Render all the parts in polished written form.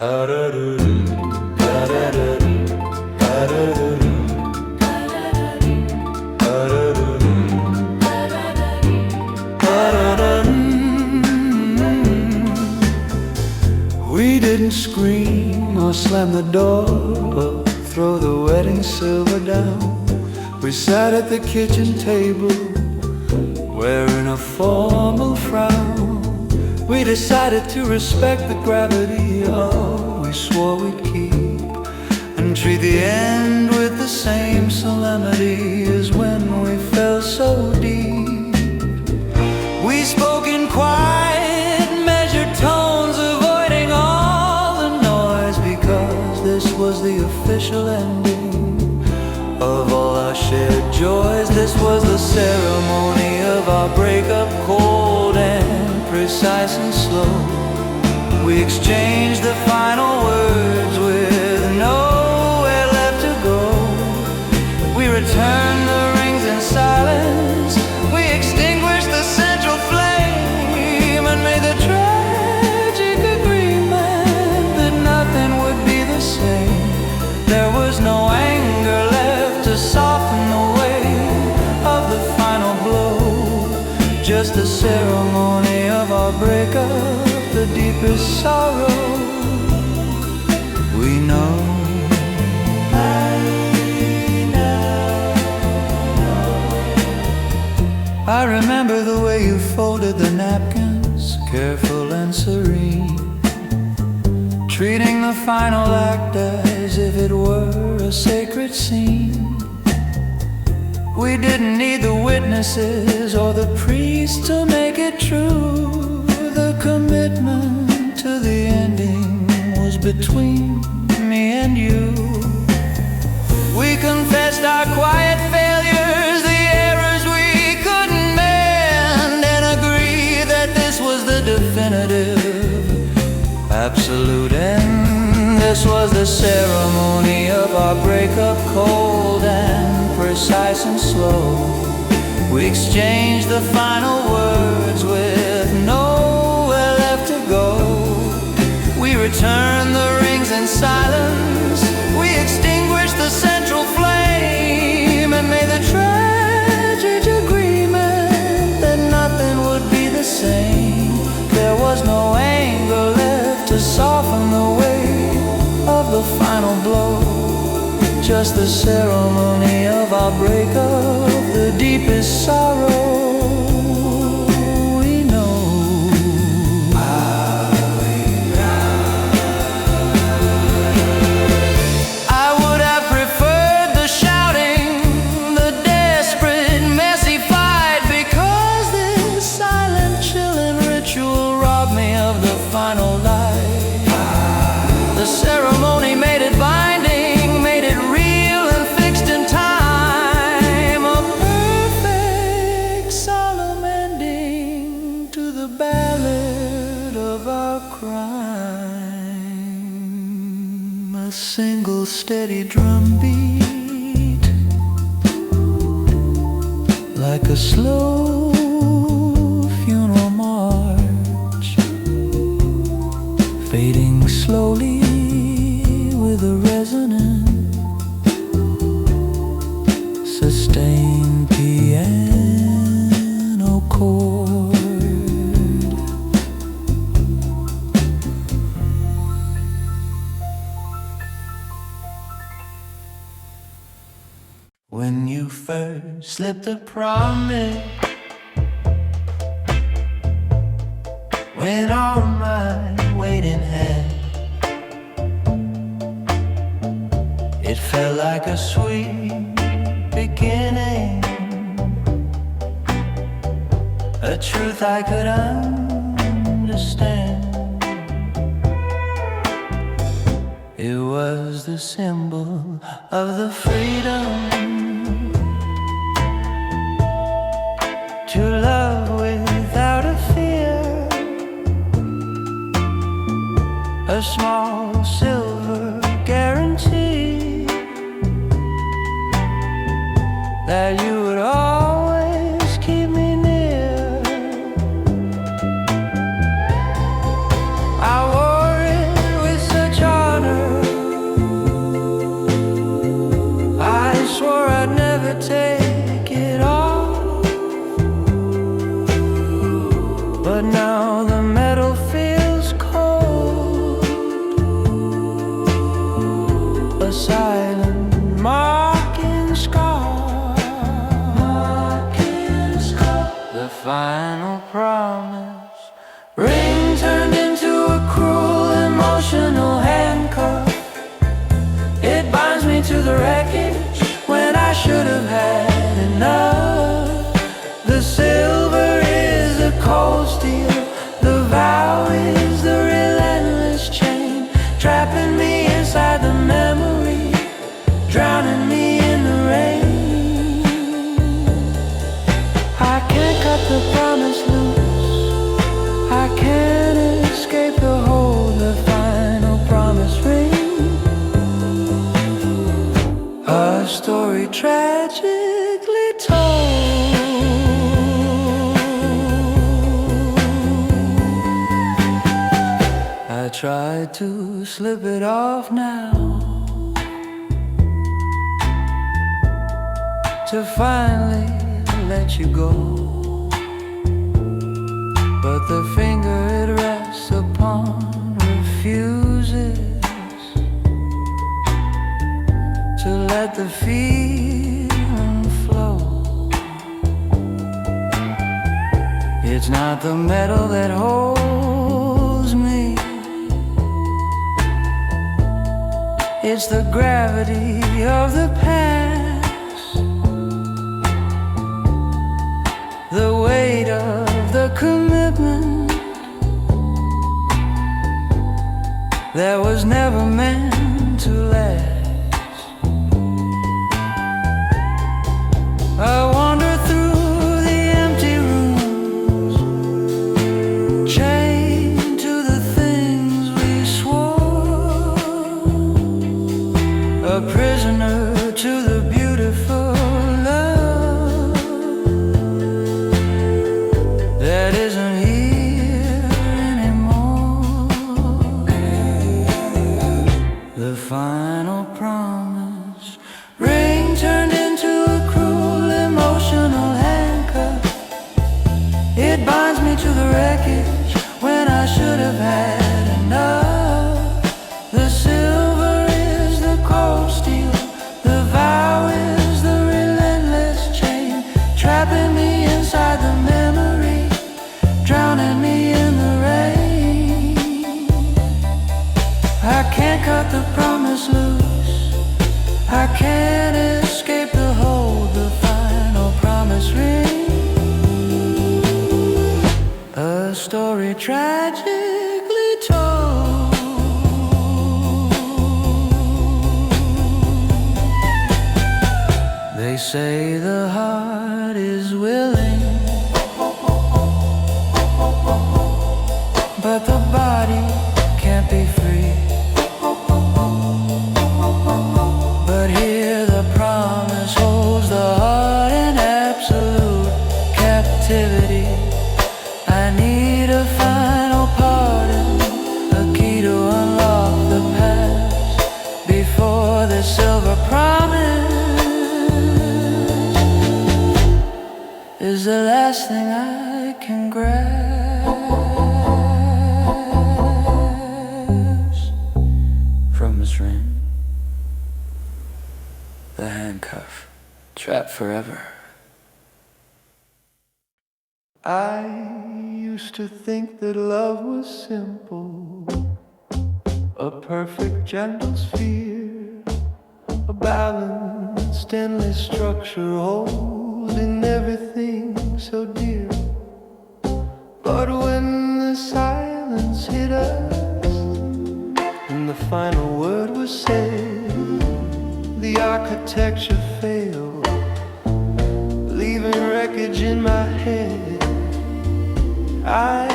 We didn't scream or slam the door or throw the wedding silver down. We sat at the kitchen table wearing a formal frown. We decided to respect the gravity of we swore we'd keep, and treat the end with the same solemnity as when we fell so deep. We spoke in quiet, measured tones, avoiding all the noise, because this was the official ending of all our shared joys. This was the ceremony of our breakup, cold and precise and slow. We exchanged the final words with nowhere left to go. We returned the rings in silence. We extinguished the central flame and made the tragic agreement that nothing would be the same. There was no anger left to soften the weight of the final blow. Just the ceremony of our breakup, the deepest sorrow we know. I remember the way you folded the napkins, careful and serene, treating the final act as if it were a sacred scene. We didn't need the witnesses or the priest to make it true. The commitment to the ending was between me and you. We confessed our quiet failures, the errors we couldn't mend, and agreed that this was the definitive, absolute end. This was the ceremony of our breakup, cold and precise and slow. We exchanged the final words with nowhere left to go. We returned the rings in silence. We extinguished the central flame and made the tragic agreement that nothing would be the same. There was no anger left to soften the weight of the final blow. Just the ceremony of our breakup, the deepest sorrow we know. I would have preferred the shouting, the desperate, messy fight, because this silent, chilling ritual robbed me of the final light. The ceremony made it binding, made it real and fixed in time. A perfect, solemn ending to the ballad of our crime. A single steady drumbeat, like a slow funeral march, fading slowly with a resonant, sustained piano chord. When you first slipped a promise, when all my waiting had, it felt like a sweet beginning, a truth I could understand. It was the symbol of the freedom to love without a fear, a small silver guarantee that you would always keep me near. I wore it with such trapping me inside the memory, drowning me in the rain. I can't cut the promise loose, I can't escape the hold, the final promise ring. A story tragically told. I tried to slip it off now, to finally let you go, but the finger it rests upon refuses to let the feeling flow. It's not the metal that holds me, it's the gravity of the past, the weight of the commitment that was never meant to last. I wander through the empty rooms, chained to the things we swore, a prisoner to the beautiful love that isn't here anymore. The final promise ring turned into a cruel emotional handcuff. It binds me to the wreckage when I should have had enough. The silver is the cold steel, the vow is the relentless chain, trapping me inside the memory, drowning me in the rain. I can't cut the promise loose, I can't escape the hold, the final promise ring. A story tragically told. They say the heart is willing, but the body can't be free. But here the promise holds the heart in absolute captivity. I need a final pardon, a key to unlock the past before the silver promise is the last thing I can grasp. From this ring, the handcuff, trapped forever. I used to think that love was simple, a perfect gentle sphere, a balanced endless structure holding everything so dear. But when the silence hit us and the final word was said, the architecture failed, leaving wreckage in my head. I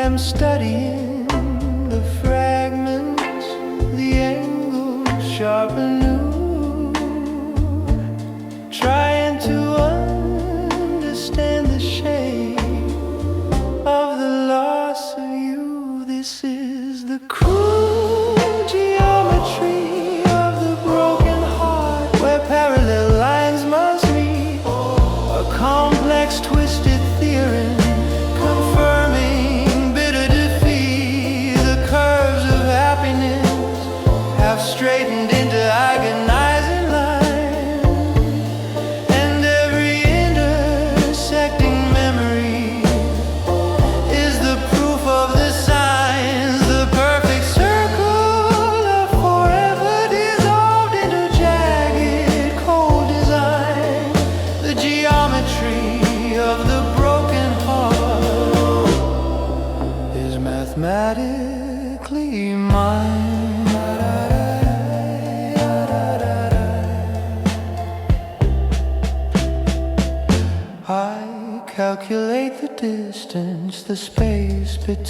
am studying the fragments, the angles sharp and new, trying to understand the shape of the loss of you. This is the cruel geometry of the broken heart, where parallel lines must meet, a complex twisted theorem confirming bitter defeat. The curves of happiness have straightened into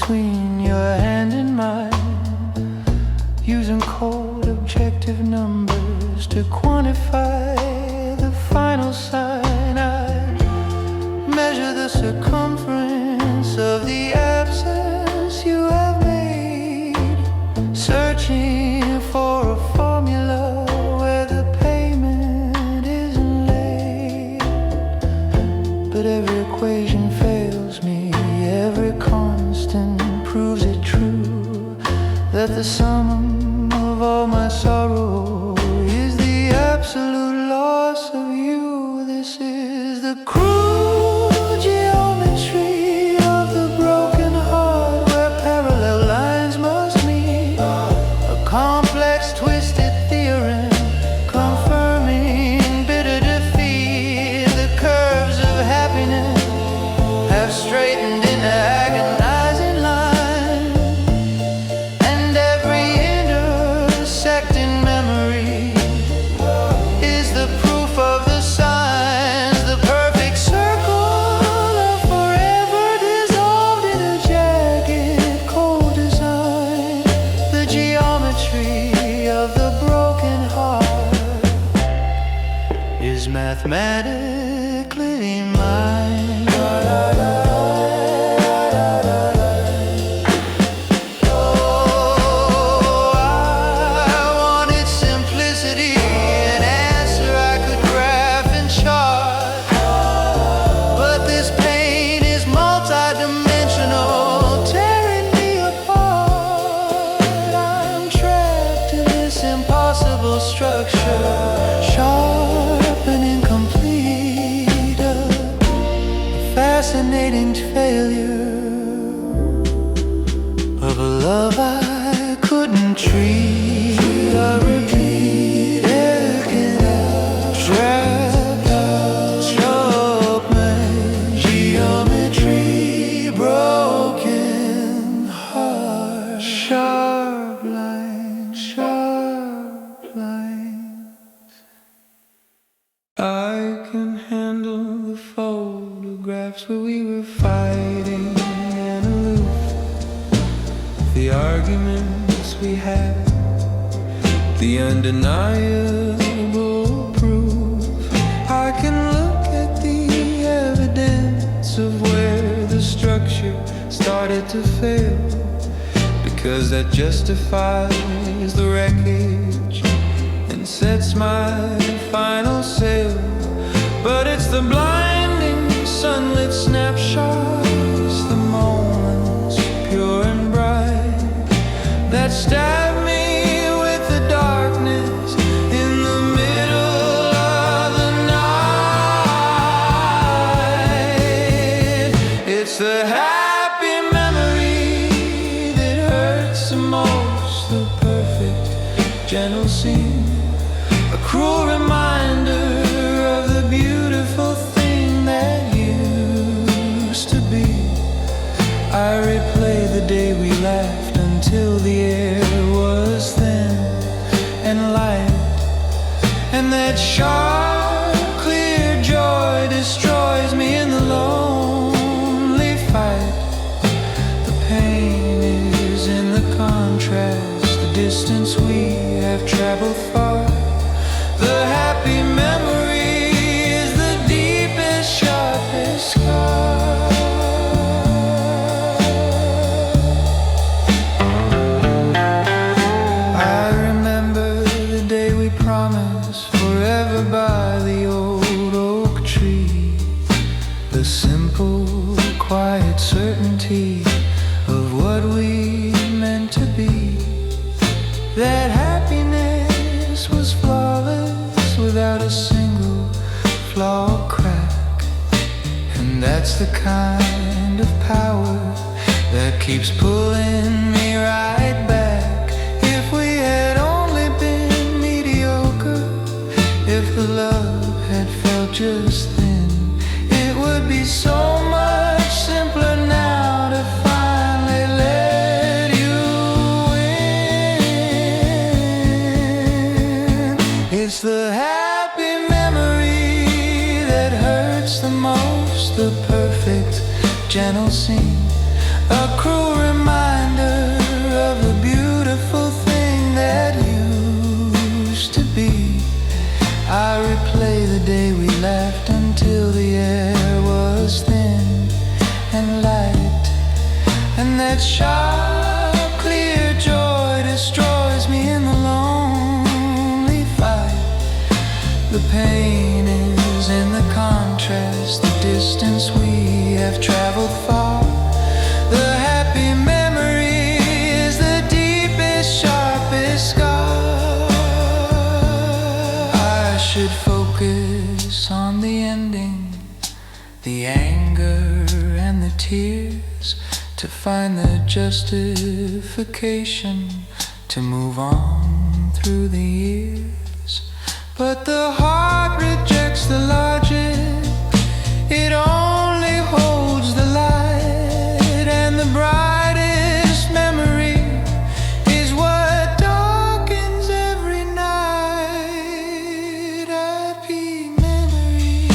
between your hand and mine, using cold objective numbers to quantify the final sign. I measure the circumference of the absence you have made, searching for a formula where the payment isn't late. But every equation fails me, every constant proves it true, that the sum of all my sorrow is the absolute loss of you. This is the cruel geometry of the broken heart, where parallel lines must meet, a complex twisted theorem confirming bitter defeat. The curves of happiness have straightened into agonizing lines, and every intersecting memory is the proof of the signs. The perfect circle of forever dissolved in a jagged, cold design. The geometry of the broken heart is mathematically mine. Impossible structure, sharp and incomplete, a fascinating failure of a love I couldn't treat. I repeat again, trapped up my geometry, broken heart, sharp line, sharp line. I can handle the photographs where we were fighting and aloof, the arguments we had, the undeniable proof. I can look at the evidence of where the structure started to fail, because that justifies the wreckage and sets my final sail. But it's the blinding sunlit snapshots, the moments pure and bright, that stab me with the darkness in the middle of the night. It's the happy memory that hurts the most, the perfect gentle scene, a cruel reminder of the beautiful thing that used to be. I replay the day we laughed until the air was thin and light, and that sharp, clear joy destroys me in the lonely fight. The pain is in the contrast, the distance we have traveled far. The happy memory is the deepest, sharpest scar. I remember the day we promised forever by the old oak tree, the simple, quiet certainty of what we meant to be. That happiness was flawless, without a single flaw or crack. And that's the kind of power that keeps pulling me right back. If we had only been mediocre, if the love had felt just then, it would be so much simpler now to finally let you in. It's the happy memory that hurts the most, the perfect gentle scene, a cruel reminder The pain is in the contrast, the distance we have traveled far. The happy memory is the deepest, sharpest scar. I should focus on the ending, the anger and the tears, to find the justification to move on through the years. But the heart rejects the logic, it only holds the light, and the brightest memory is what darkens every night. Happy memory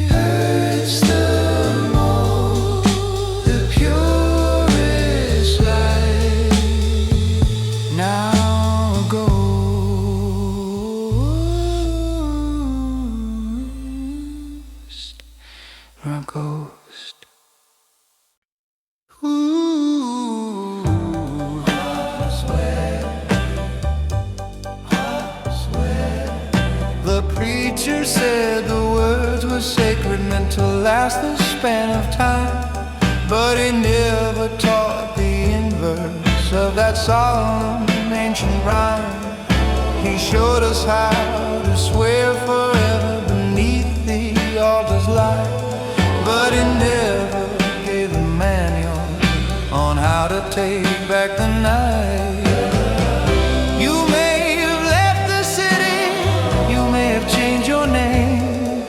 hurts the most, the purest light. Now go. A ghost. Ooh, I swear, I swear. The preacher said the words were sacred, meant to last the span of time, but he never taught the inverse of that solemn ancient rhyme. He showed us how to swear forever beneath the altar's light, but he never gave a manual on how to take back the night. You may have left the city, you may have changed your name,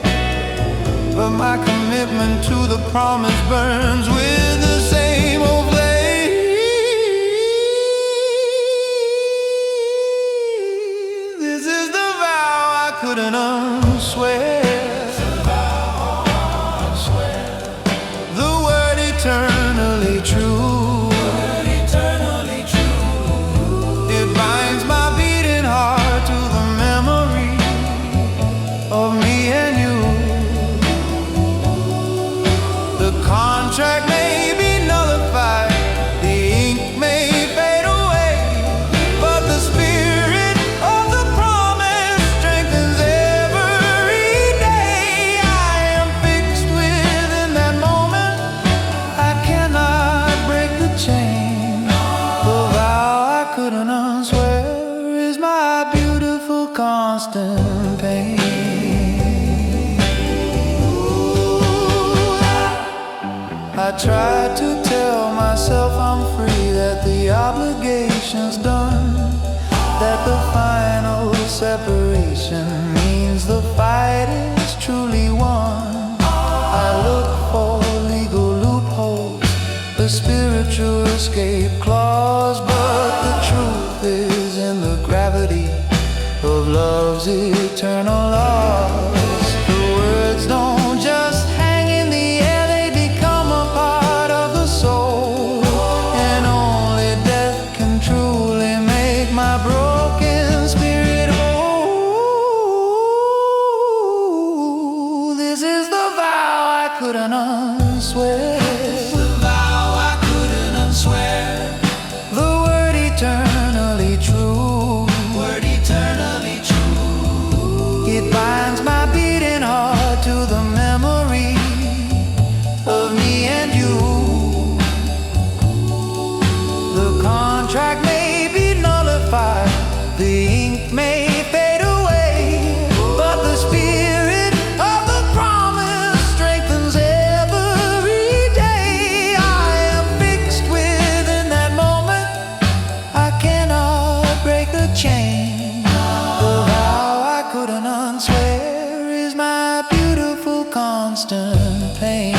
but my commitment to the promise burns with the same old flame. This is the vow I couldn't unswear. Eternally true, eternally true. It binds my beating heart to the memory of me and you. The contract may be nullified, the ink may fade away, but the spirit of the promise strengthens every day. I am fixed within that moment, I cannot break the chain. The vow I couldn't unswear is my beautiful constant pain. I tried to tell myself I'm free, that the obligation's done, that the final separation means the fight is truly won. I look for legal loopholes, the spiritual escape clause, but the truth is in the gravity of love's eternal laws. The words don't just hang in the air, they become a part of the soul, and only death can truly make my broken spirit whole. This is the vow I couldn't unswear. The word eternally true, word eternally true. It binds my beating heart to the memory of me and you. The contract may be nullified, the ink may fade away, but the spirit of the promise strengthens every day. I am fixed within that moment, I cannot break the chain. The vow I couldn't unswear is my beautiful constant pain.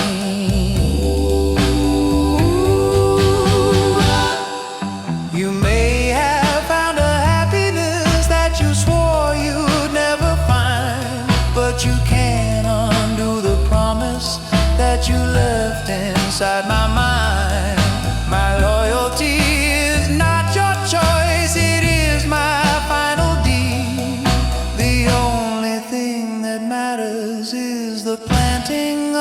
You may have found a happiness that you swore you'd never find, but you can't undo the promise that you left inside my mind. My loyalty is not your choice, it is my final deed. The only thing that matters is the planting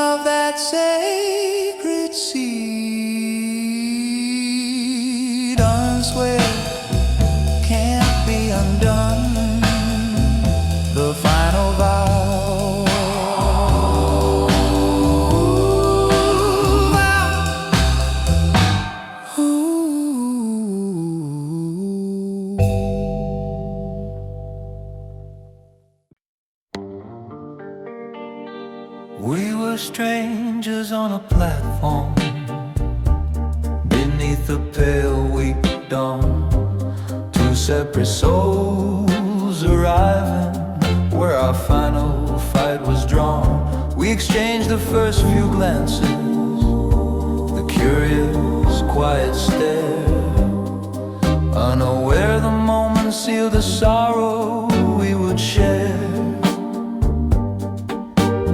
strangers on a platform beneath the pale weak dawn. Two separate souls arriving where our final fight was drawn. We exchanged the first few glances, the curious, quiet stare, unaware the moment sealed the sorrow we would share.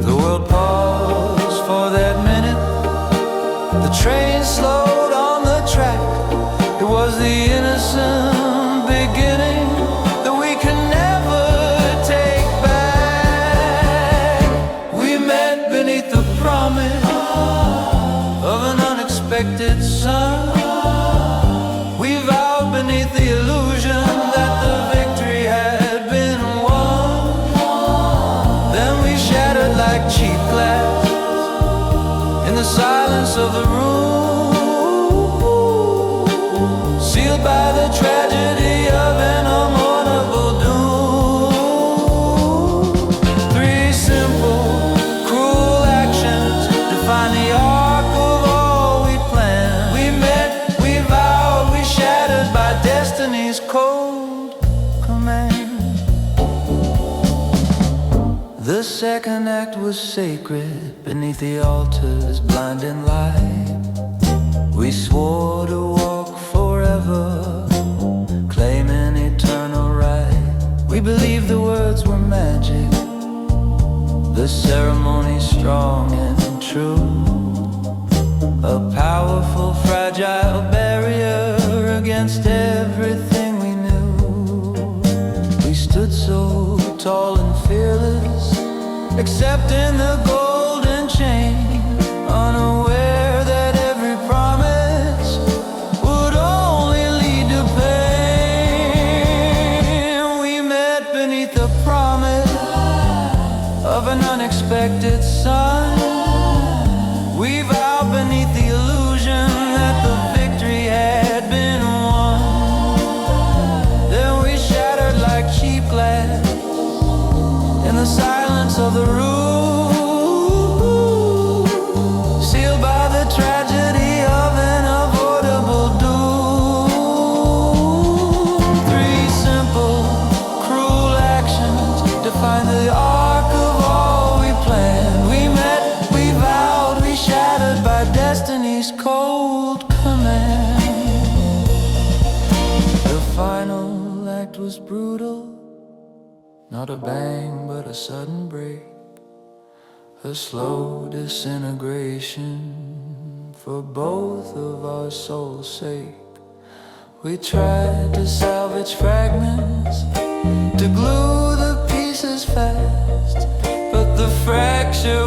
The world paused for that minute. The train slowed on the track. It was the innocent beginning that we can never take back. We met beneath the promise of an unexpected sun. We vowed beneath the illusion that the victory had been won. Then we shattered like cheap glass in the silence of the room, sealed by the tragedy of an unmournable doom. Three simple, cruel actions define the arc of all we planned. We met, we vowed, we shattered by destiny's cold command. The second act was sacred beneath the altar's blinding light. We swore to walk forever, claiming eternal right. We believed the words were magic, the ceremony strong and true, a powerful, fragile barrier against everything we knew. We stood so tall and fearless, accepting the golden chain, unaware that every promise would only lead to pain. We met beneath the promise of an unexpected sun. We vowed beneath the illusion that the victory had been won. Then we shattered like cheap glass in the silence of the room, sealed by the tragedy of an avoidable doom. Three simple, cruel actions define the arc of all we planned. We met, we vowed, we shattered by destiny's cold command. The final act was brutal, not a bang, but a sudden break, a slow disintegration for both of our souls' sake. We tried to salvage fragments, to glue the pieces fast, but the fracture